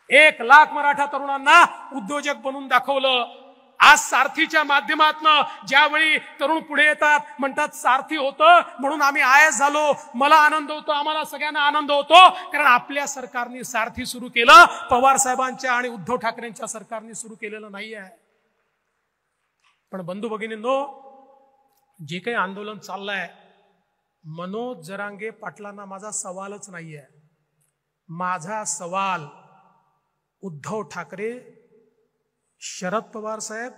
1 लाख मराठा तरुणांना उद्योजक बनवून दाखवलं. आज सारथीच्या माध्यमातून ज्यावेळी तरुण पुढे येतात, म्हणतात सारथी होतं म्हणून आम्ही IAS झालो, मला आनंद होतो, आम्हाला सगळ्यांना आनंद होतो, कारण आपल्या सरकारने सारथी सुरू केलं, पवार साहेबांच्या आणि उद्धव ठाकरेंच्या सरकारने सुरू केलेलं नाही आहे. पण बंधू भगिनींनो, जे काही आंदोलन चाललंय, मनोज जरांगे पाटलांना माझा सवालच नाहीये. माझा सवाल उद्धव ठाकरे, शरद पवार साहेब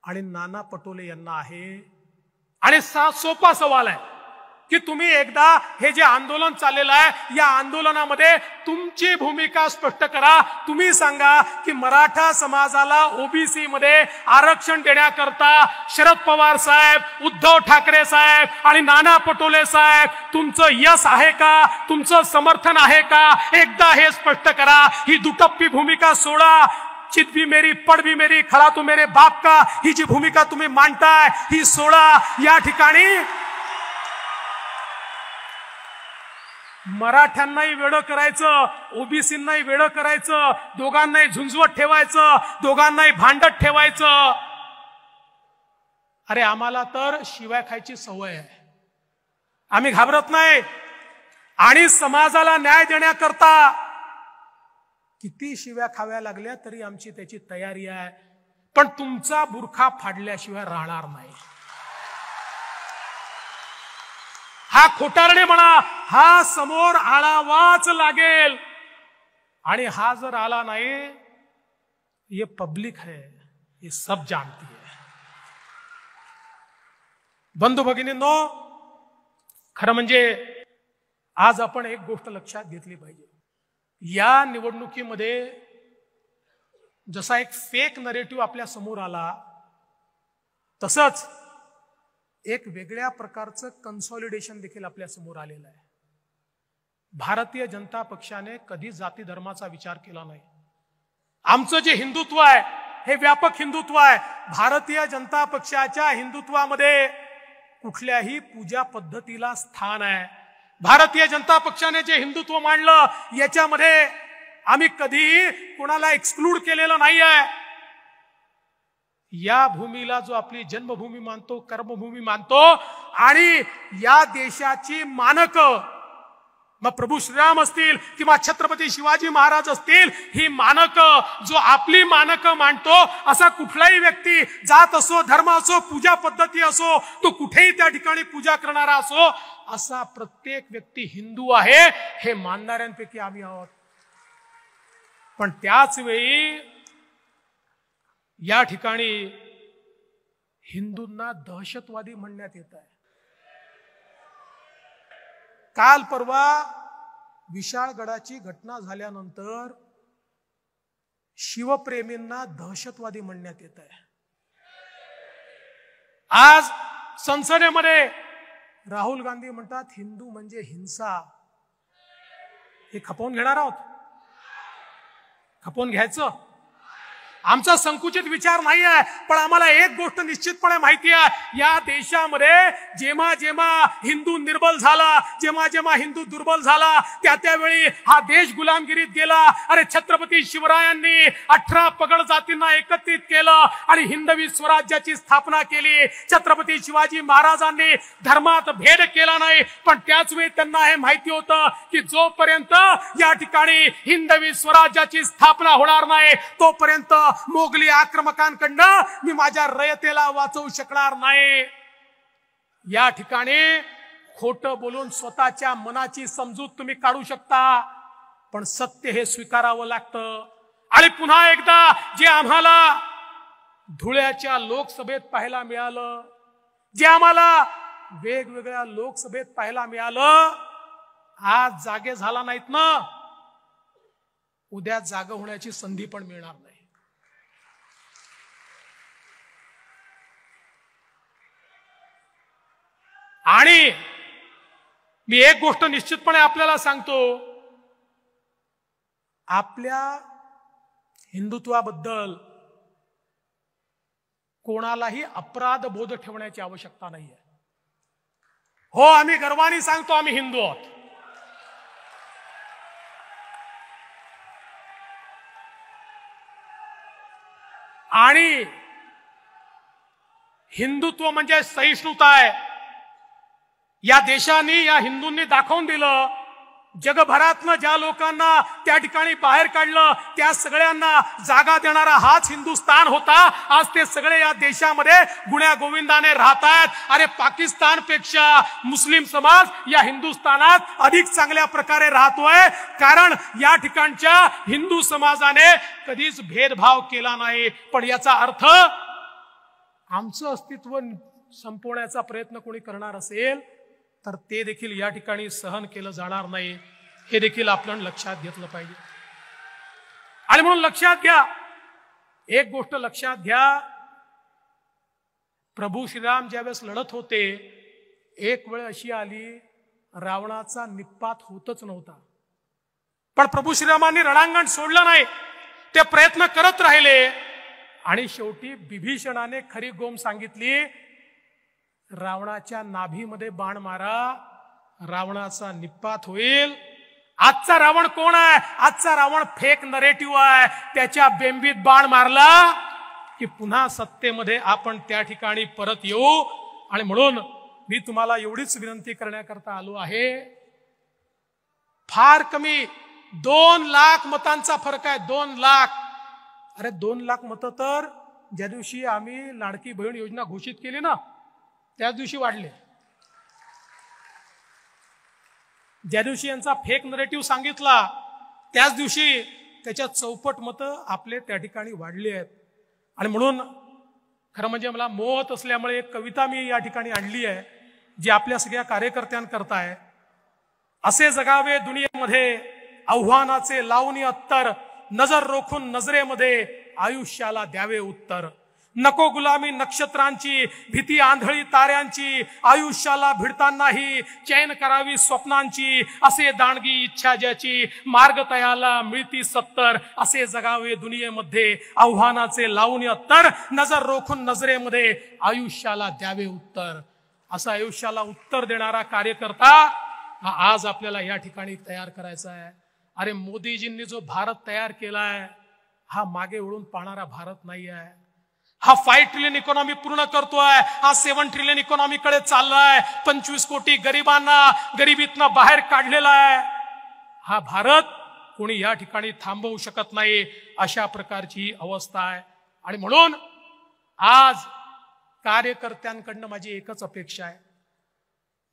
आणि नाना पटोले यांना आहे. आणि सोपा सवाल आहे की तुम्ही एकदा हे जे आंदोलन चाललेलं आहे या आंदोलनामध्ये तुमची भूमिका स्पष्ट करा. तुम्ही सांगा की मराठा समाजाला ओबीसी मध्ये आरक्षण देण्याकरता शरद पवार साहेब, उद्धव ठाकरे साहेब आणि नाना पटोले साहेब तुमचं यश आहे का, तुमचं समर्थन आहे का? एकदा हे स्पष्ट करा. ही दुटप्पी भूमिका सोडा. चित भी मेरी, पड भी मेरी, खड़ा तो मेरे बाप का, ही जी भूमिका तुम्ही मांडताय ही सोडा. या ठिकाणी मराठ्यांनाही वेडं करायचं, ओबीसींनाही वेडं करायचं, दोघांनाही झुंजवत ठेवायचं, दोघांनाही भांडत ठेवायचं. अरे आम्हाला तर शिवाय खायची सवय आहे, आम्ही घाबरत नाही. आणि समाजाला न्याय देण्याकरता किती शिव्या खाव्या लागल्या तरी आमची त्याची तयारी आहे. पण तुमचा बुरखा फाडल्याशिवाय राहणार नाही. हा खोटारडे म्हणा, हा समोर आळावाच लागेल. आणि हा जर आला नाही, ये पब्लिक है, ये सब जानती है. बंधू भगिनींनो, खरं म्हणजे आज आपण एक गोष्ट लक्षात घेतली पाहिजे. या निवडणुकीमध्ये जसा एक फेक नरेटिव्ह आपल्या समोर आला, तसंच एक वेगळ्या प्रकारचं कन्सॉलिडेशन देखील आपल्या समोर आलेलं आहे. भारतीय जनता पक्षाने कधी जाती धर्माचा विचार केला नाही. आमचं जे हिंदुत्व आहे हे व्यापक हिंदुत्व आहे. भारतीय जनता पक्षाच्या हिंदुत्वामध्ये कुठल्याही पूजा पद्धतीला स्थान आहे. भारतीय जनता पक्षाने जे हिंदुत्व मांडलं याच्यामध्ये आम्ही कधीही कोणाला एक्सक्लूड केलेलं नाही आहे. या भूमीला जो आपली जन्मभूमी मानतो, कर्मभूमी मानतो आणि या देशाची मानक मग प्रभू श्रीराम असतील किंवा छत्रपती शिवाजी महाराज असतील, ही मानक जो आपली मानक मांडतो असा कुठलाही व्यक्ती, जात असो, धर्म असो, पूजा पद्धती असो, तो कुठेही त्या ठिकाणी पूजा करणारा असो, असा प्रत्येक व्यक्ती हिंदू आहे हे मानणाऱ्यांपैकी आम्ही आहोत. पण त्याच वेळी या ठिकाणी हिंदूंना दहशतवादी म्हणण्यात येत आहे. काल परवा विशाळगडाची घटना झाल्यानंतर शिवप्रेमींना दहशतवादी म्हणण्यात येत आहे. आज संसदेमध्ये राहुल गांधी म्हणतात हिंदू म्हणजे हिंसा. हे खपवून घेणार आहोत? खपवून घ्यायचं? आमचा संकुचित विचार नाही आहे, पण आम्हाला एक गोष्ट निश्चितपणे माहिती आहे, या देशामध्ये जेव्हा जेव्हा हिंदू निर्बल झाला, जेव्हा जेव्हा हिंदू दुर्बल झाला, त्यावेळी हा देश गुलामगिरीत गेला. अरे छत्रपती शिवरायांनी 18 पगड जातींना एकत्रित केलं आणि हिंदवी स्वराज्याची स्थापना केली. छत्रपती शिवाजी महाराजांनी धर्मात भेद केला नाही, पण त्याच वेळी त्यांना हे माहिती होतं की जोपर्यंत या ठिकाणी हिंदवी स्वराज्याची स्थापना होणार नाही, तोपर्यंत मोगली आक्रमकांकडनं मी माझ्या रयतेला वाचवू शकणार नाही. या ठिकाणी खोटं बोलून स्वतःच्या मनाची समजूत तुम्ही काढू शकता, पण सत्य हे स्वीकारावं लागतं. आणि पुन्हा एकदा जे आम्हाला धुळ्याच्या लोकसभेत पाहायला मिळालं, जे आम्हाला वेगवेगळ्या लोकसभेत पाहायला मिळालं, आज जागे झाला नाहीत ना, उद्या जागा होण्याची संधी पण मिळणार नाही. आणि मी एक गोष्ट निश्चितपणे आपल्याला सांगतो, आपल्या हिंदुत्वाबद्दल कोणालाही अपराध बोध ठेवण्याची आवश्यकता नाहीये. हो, आम्ही गर्वाने सांगतो आम्ही हिंदू आहोत. आणि हिंदुत्व म्हणजे सहिष्णुता आहे. या देशाने, या हिंदूंनी दाखवून दिलं, जगभरातनं ज्या लोकांना त्या ठिकाणी बाहेर काढलं, त्या सगळ्यांना जागा देणारा हाच हिंदुस्थान होता. आज ते सगळे या देशामध्ये गुण्या गोविंदाने राहतात. अरे पाकिस्तानपेक्षा मुस्लिम समाज या हिंदुस्थानात अधिक चांगल्या प्रकारे राहतोय, कारण या ठिकाणच्या हिंदू समाजाने कधीच भेदभाव केला नाही. पण याचा अर्थ आमचं अस्तित्व संपवण्याचा प्रयत्न कोणी करणार असेल तर ते देखील या ठिकाणी सहन केलं जाणार नाही, हे देखील आपण लक्षात घेतलं पाहिजे. आणि म्हणून लक्षात घ्या, एक गोष्ट लक्षात घ्या, प्रभू श्रीराम ज्यावेळेस लढत होते, एक वेळ अशी आली रावणाचा निपात होतच नव्हता, पण प्रभू श्रीरामांनी रणांगण सोडलं नाही, ते प्रयत्न करत राहिले. आणि शेवटी विभीषणाने खरी गोम सांगितली, रावणाच्या नाभीमध्ये बाण मारा, रावणाचा निपात होईल. आजचा रावण कोण आहे? आजचा रावण फेक नरेटिव्ह आहे. त्याच्या बेंबीत बाण मारला की पुन्हा सत्तेमध्ये आपण त्या ठिकाणी परत येऊ. आणि म्हणून मी तुम्हाला एवढीच विनंती करण्याकरता आलो आहे, फार कमी 2 लाख मतांचा फरक आहे. 2 लाख. अरे 2 लाख मतं तर ज्या दिवशी आम्ही लाडकी बहीण योजना घोषित केली ना, त्याच दिवशी वाढले. ज्या दिवशी यांचा फेक नरेटिव्ह सांगितला, त्याच दिवशी त्याच्या चौपट मतं आपले त्या ठिकाणी वाढले आहेत. आणि म्हणून खरं म्हणजे मला मोहत असल्यामुळे एक कविता मी या ठिकाणी आणली आहे, जी आपल्या सगळ्या कार्यकर्त्यांकरता आहे. असे जगावे दुनियेमध्ये आव्हानाचे लावणी अत्तर, नजर रोखून नजरेमध्ये आयुष्याला द्यावे उत्तर. नको गुलामी नक्षत्रांची, भीती आंधळी ताऱ्यांची, आयुष्याला भिडतानाही चैन करावी स्वप्नांची. असे दांडगी इच्छा ज्याची, मार्ग तयाला मिळती 70. असे जगावे दुनियेमध्ये आव्हानाचे लावून अत्तर, नजर रोखून नजरेमध्ये आयुष्याला द्यावे उत्तर. असा आयुष्याला उत्तर देणारा कार्यकर्ता हा आज आपल्याला या ठिकाणी तयार करायचा आहे. अरे मोदीजींनी जो भारत तयार केलाय, हा मागे वळून पाहणारा भारत नाही आहे. हा 5 ट्रिलियन इकॉनॉमी पूर्ण करतोय, हा 7 ट्रिलियन इकॉनॉमी कडे चाललाय, 25 कोटी गरिबांना गरिबीतनं बाहेर काढलेला आहे. हा भारत कोणी या ठिकाणी थांबवू शकत नाही, अशा प्रकारची अवस्था आहे. आणि म्हणून आज कार्यकर्त्यांकडनं माझी एकच अपेक्षा आहे.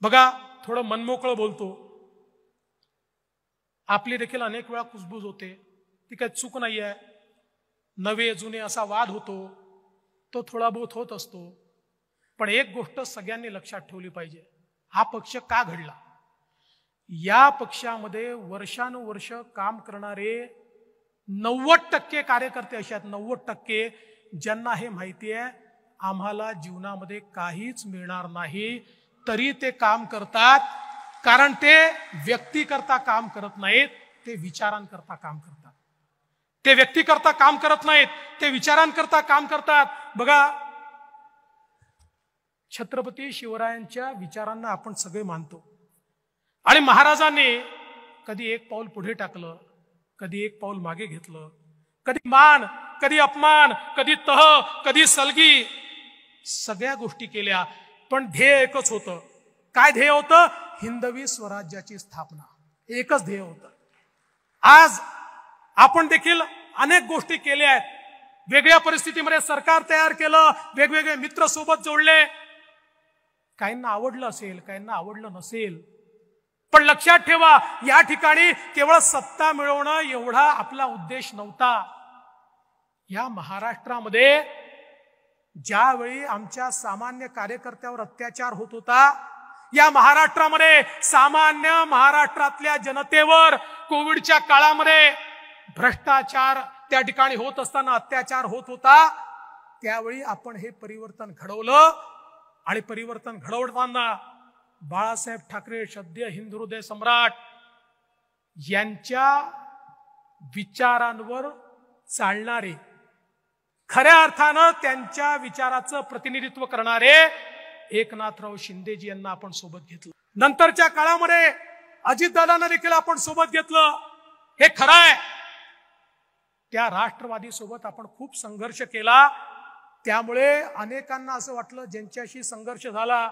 बघा, थोडं मनमोकळं बोलतो, आपली देखील अनेक वेळा कुजबूज होते, ती काही चूक नाहीये. नवे जुने असा वाद होतो, तो थोडा बहुत होत असतो. पण एक गोष्ट सगळ्यांनी लक्षात ठेवली पाहिजे, हा पक्ष का घडला? या पक्षामध्ये वर्षानुवर्ष काम करणारे 90% कार्यकर्ते असे आहेत, 90% ज्यांना हे माहिती आहे आम्हाला जीवनामध्ये काहीच मिळणार नाही, तरी ते काम करतात. कारण ते व्यक्तीकरता काम करत नाहीत, ते विचारांकरता काम करतात. ते व्यक्तीकरता काम करत नाहीत, ते विचारांकरता काम करतात. बघा, छत्रपती शिवरायांच्या विचारांना आपण सगळे मानतो. आणि महाराजांनी कधी एक पाऊल पुढे टाकलं, कधी एक पाऊल मागे घेतलं, कधी मान, कधी अपमान, कधी तह, कधी सलगी, सगळ्या गोष्टी केल्या. पण ध्येय एकच होतं. काय ध्येय होतं? हिंदवी स्वराज्याची स्थापना. एकच ध्येय होतं. आज आपण देखील अनेक गोष्टी केल्या आहेत. वेगळ्या परिस्थितीमध्ये सरकार तयार केलं, वेगवेगळे मित्र सोबत जोडले. काहींना आवडलं असेल, काहींना आवडलं नसेल, पण लक्षात ठेवा, या ठिकाणी केवळ सत्ता मिळवणं एवढा आपला उद्देश नव्हता. या महाराष्ट्रामध्ये ज्यावेळी आमच्या सामान्य कार्यकर्त्यावर अत्याचार होत होता, या महाराष्ट्रामध्ये सामान्य महाराष्ट्रातल्या जनतेवर कोविडच्या काळामध्ये भ्रष्टाचार त्या ठिकाणी होत असताना अत्याचार होत होता, त्यावेळी आपण हे परिवर्तन घडवलं. आणि परिवर्तन घडवताना बाळासाहेब ठाकरे, सद्य हिंदुहृदय सम्राट, यांच्या विचारांवर चालणारे, खऱ्या अर्थानं त्यांच्या विचाराचं प्रतिनिधित्व करणारे एकनाथराव शिंदेजी यांना आपण सोबत घेतलं. नंतरच्या काळामध्ये अजितदादांना देखील आपण सोबत घेतलं. हे खरं आहे, त्या राष्ट्रवादी सोबत आपण खूप संघर्ष केला. त्यामुळे अनेकांना असं वाटलं ज्यांच्याशी संघर्ष झाला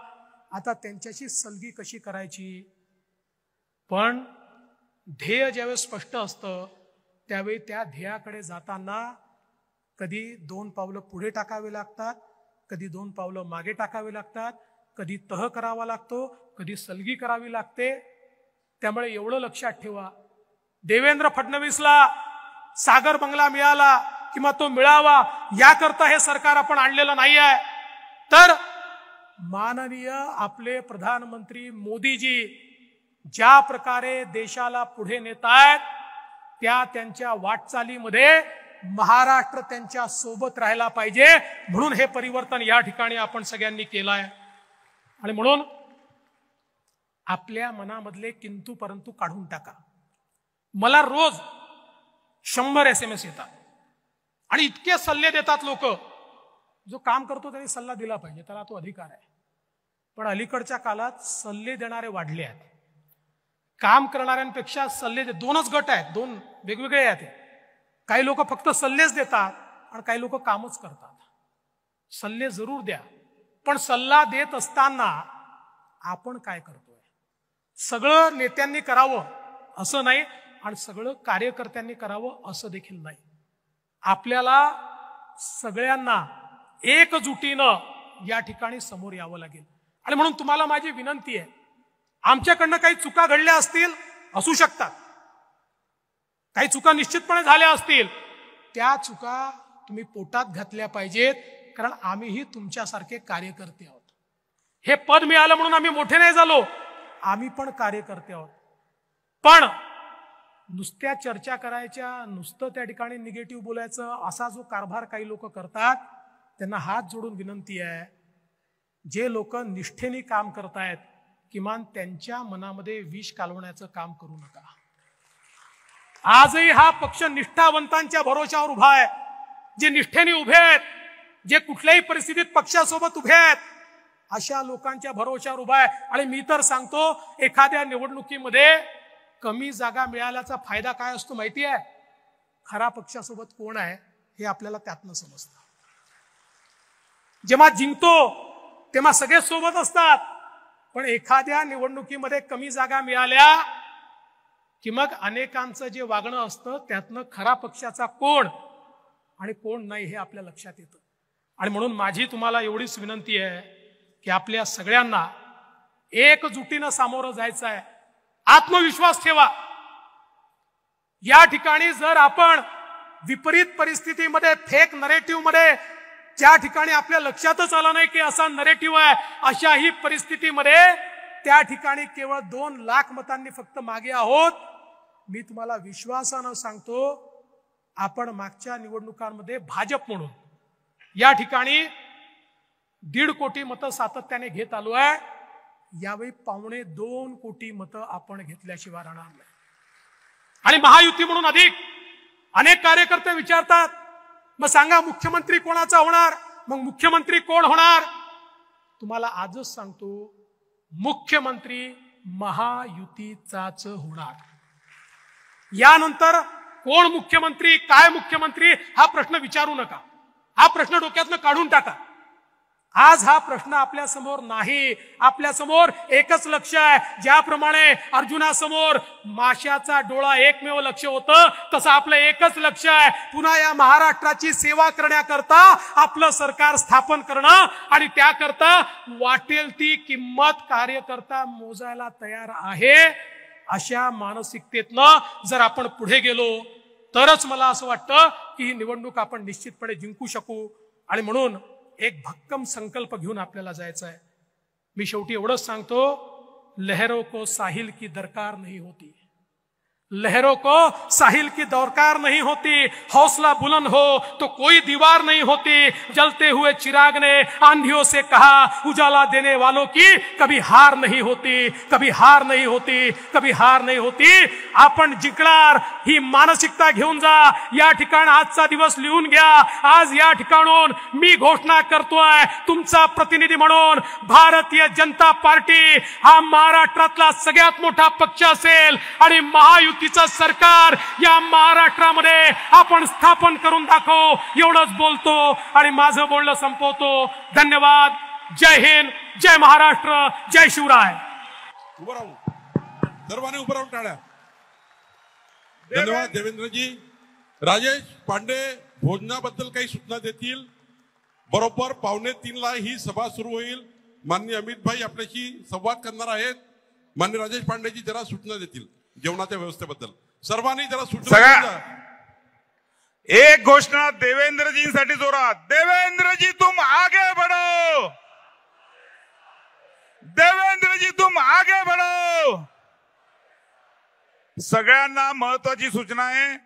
आता त्यांच्याशी सलगी कशी करायची. पण ध्येय ज्यावेळेस स्पष्ट असतं त्यावेळी त्या ध्येयाकडे जाताना कधी 2 पावलं पुढे टाकावे लागतात, कधी 2 पावलं मागे टाकावे लागतात, कधी तह करावा लागतो, कधी सलगी करावी लागते. त्यामुळे एवढं लक्षात ठेवा, देवेंद्र फडणवीसला सागर बंगला मिळाला किंवा तो मिळावा याकरता हे सरकार आपण आणलेलं नाही आहे, तर माननीय आपले प्रधानमंत्री मोदीजी ज्या प्रकारे देशाला पुढे नेत आहेत त्या त्यांच्या वाटचालीमध्ये महाराष्ट्र त्यांच्या सोबत राहायला पाहिजे. म्हणून हे परिवर्तन या ठिकाणी आपण सगळ्यांनी केलं आहे. आणि म्हणून आपल्या मनामधले किंतु परंतु काढून टाका. मला रोज 100 SMS येतात आणि इतके सल्ले देतात लोक. जो काम करतो त्यांनी सल्ला दिला पाहिजे, त्याला तो अधिकार आहे. पण अलीकडच्या काळात सल्ले देणारे वाढले आहेत. काम करणाऱ्यांपेक्षा सल्ले 2च गट आहेत, 2 वेगवेगळे आहेत. काही लोक फक्त सल्लेच देतात आणि काही लोक कामच करतात. सल्ले जरूर द्या, पण सल्ला देत असताना आपण काय करतोय? सगळं नेत्यांनी करावं असं नाही आणि सगळं कार्यकर्त्यांनी करावं असं देखील नाही. आपल्याला सगळ्यांना एकजुटीनं या ठिकाणी समोर यावं लागेल. आणि म्हणून तुम्हाला माझी विनंती आहे, आमच्याकडनं काही चुका घडल्या असतील, असू शकतात, काही चुका निश्चितपणे झाल्या असतील, त्या चुका तुम्ही पोटात घातल्या पाहिजेत. कारण आम्हीही तुमच्यासारखे कार्यकर्ते आहोत. हे पद मिळालं म्हणून आम्ही मोठे नाही झालो, आम्ही पण कार्यकर्ते आहोत. पण नुसत्या चर्चा करायच्या, नुसतं त्या ठिकाणी निगेटिव्ह बोलायचं, असा जो कारभार काही लोक करतात त्यांना हात जोडून विनंती आहे, जे लोक निष्ठेने काम करतायत किमान त्यांच्या मनामध्ये विष कालवण्याचं काम करू नका. आजही हा पक्ष निष्ठावंतांच्या भरोशावर उभा आहे, जे निष्ठेने उभे आहेत, जे कुठल्याही परिस्थितीत पक्षासोबत उभे आहेत, अशा लोकांच्या भरोशावर उभा आहे. आणि मी तर सांगतो, एखाद्या निवडणुकीमध्ये कमी जागा मिळाल्याचा फायदा काय असतो माहिती आहे? खरा पक्षासोबत कोण आहे हे आपल्याला त्यातनं समजतं. जेव्हा जिंकतो तेव्हा सगळे सोबत असतात, पण एखाद्या निवडणुकीमध्ये कमी जागा मिळाल्या की मग अनेकांचं जे वागणं असतं त्यातनं खरा पक्षाचा कोण आणि कोण नाही हे आपल्या लक्षात येतं. आणि म्हणून माझी तुम्हाला एवढीच विनंती आहे की आपल्या सगळ्यांना एकजुटीनं सामोरं जायचं आहे. आत्मविश्वास ठेवा. या ठिकाणी जर आपण विपरीत परिस्थितीमध्ये, फेक नरेटिव्ह मध्ये, ज्या ठिकाणी आपल्या लक्षातच आलं नाही की असा नरेटिव्ह आहे, अशाही परिस्थितीमध्ये त्या ठिकाणी केवळ 2 लाख मतांनी फक्त मागे आहोत. मी तुम्हाला विश्वासानं सांगतो, आपण मागच्या निवडणुकांमध्ये भाजप म्हणून या ठिकाणी 1.5 कोटी मतं सातत्याने घेत आलो आहे. यावेळी 1.25 कोटी मतं आपण घेतल्याशिवाय राहणार नाही. आणि महायुती म्हणून अधिक. अनेक कार्यकर्ते विचारतात, मग सांगा मुख्यमंत्री कोणाचा होणार, मग मुख्यमंत्री कोण होणार? तुम्हाला आजच सांगतो, मुख्यमंत्री महायुतीचाच होणार. यानंतर कोण मुख्यमंत्री, काय मुख्यमंत्री हा प्रश्न विचारू नका. हा प्रश्न डोक्यातनं काढून टाका. आज हा प्रश्न आपल्या समोर नाही. आपल्या समोर एकच लक्ष आहे. ज्याप्रमाणे अर्जुनासमोर माशाचा डोळा एकमेव लक्ष होतं, तसं आपलं एकच लक्ष आहे, पुन्हा या महाराष्ट्राची सेवा करण्याकरता आपलं सरकार स्थापन करणं. आणि त्याकरता वाटेल ती किंमत कार्यकर्ता मोजायला तयार आहे. अशा मानसिकतेतनं जर आपण पुढे गेलो तरच मला असं वाटतं की ही निवडणूक आपण निश्चितपणे जिंकू शकू. आणि म्हणून एक भक्कम संकल्प घेऊन आपल्याला जायचं आहे. मी शेवटी एवढंच सांगतो, लहरों को साहिल की दरकार नहीं होती, लहरों को साहिल की दरकार नहीं होती. हौसला बुलंद हो तो कोई दीवार नहीं होती. जलते हुए चिराग ने आंधियों से कहा, उजाला देने वालों की कभी हार नहीं होती, कभी हार नहीं होती, कभी हार नहीं होती. आपण जिंकणार ही मानसिकता घेऊन जा. या ठिकाणी आजचा दिवस लिहून घ्या. आज या ठिकाणून मी घोषणा करतोय, तुमचा प्रतिनिधी म्हणून, भारतीय जनता पार्टी हा महाराष्ट्रातला सगळ्यात मोठा पक्ष असेल आणि महायुतीचं सरकार या महाराष्ट्रामध्ये आपण स्थापन करून दाखवू. एवढंच बोलतो आणि माझं बोलणं संपवतो. धन्यवाद. जय हिंद, जय महाराष्ट्र, जय शिवराय. उभं राहून सर्वांनी उभं राहून टाळ्या. धन्यवाद देवेंद्रजी. राजेश पांडे भोजनाबद्दल काही सूचना देतील. बरोबर 2:45 ही सभा सुरू होईल. माननीय अमित भाई आपल्याशी संवाद करणार आहेत. माननीय राजेश पांडेजी जरा सूचना देतील जेवणाच्या व्यवस्थेबद्दल. सर्वांनी जरा सूचना. एक घोषणा देवेंद्रजींसाठी जोरात. देवेंद्रजी तुम आगे बढ़ो, देवेंद्रजी तुम आगे बढ़ो. सगळ्यांना महत्वाची सूचना आहे.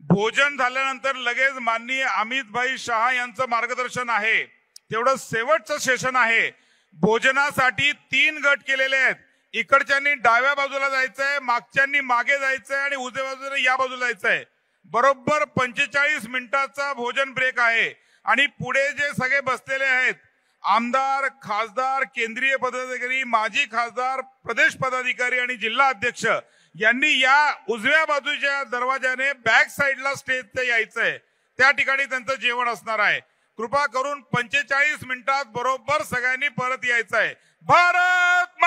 भोजन झाल्यानंतर लगेच माननीय अमित भाई शहा यांचं मार्गदर्शन आहे. तेवढं शेवटचं सेशन आहे. भोजनासाठी 3 गट केलेले आहेत. इकडच्यांनी डाव्या बाजूला जायचंय, मागच्यांनी मागे जायचंय आणि उजव्या बाजूला या बाजूला जायचंय. बरोबर 45 मिनिटाचा भोजन ब्रेक आहे. आणि पुढे जे सगळे बसलेले आहेत, आमदार, खासदार, केंद्रीय पदाधिकारी, माजी खासदार, प्रदेश पदाधिकारी आणि जिल्हा अध्यक्ष यांनी या उजव्या बाजूच्या दरवाजाने बॅक साईडला स्टेजला यायचंय. त्या ठिकाणी त्यांचं जेवण असणार आहे. कृपा करून 45 मिनिटात बरोबर सगळ्यांनी परत यायचंय. भारत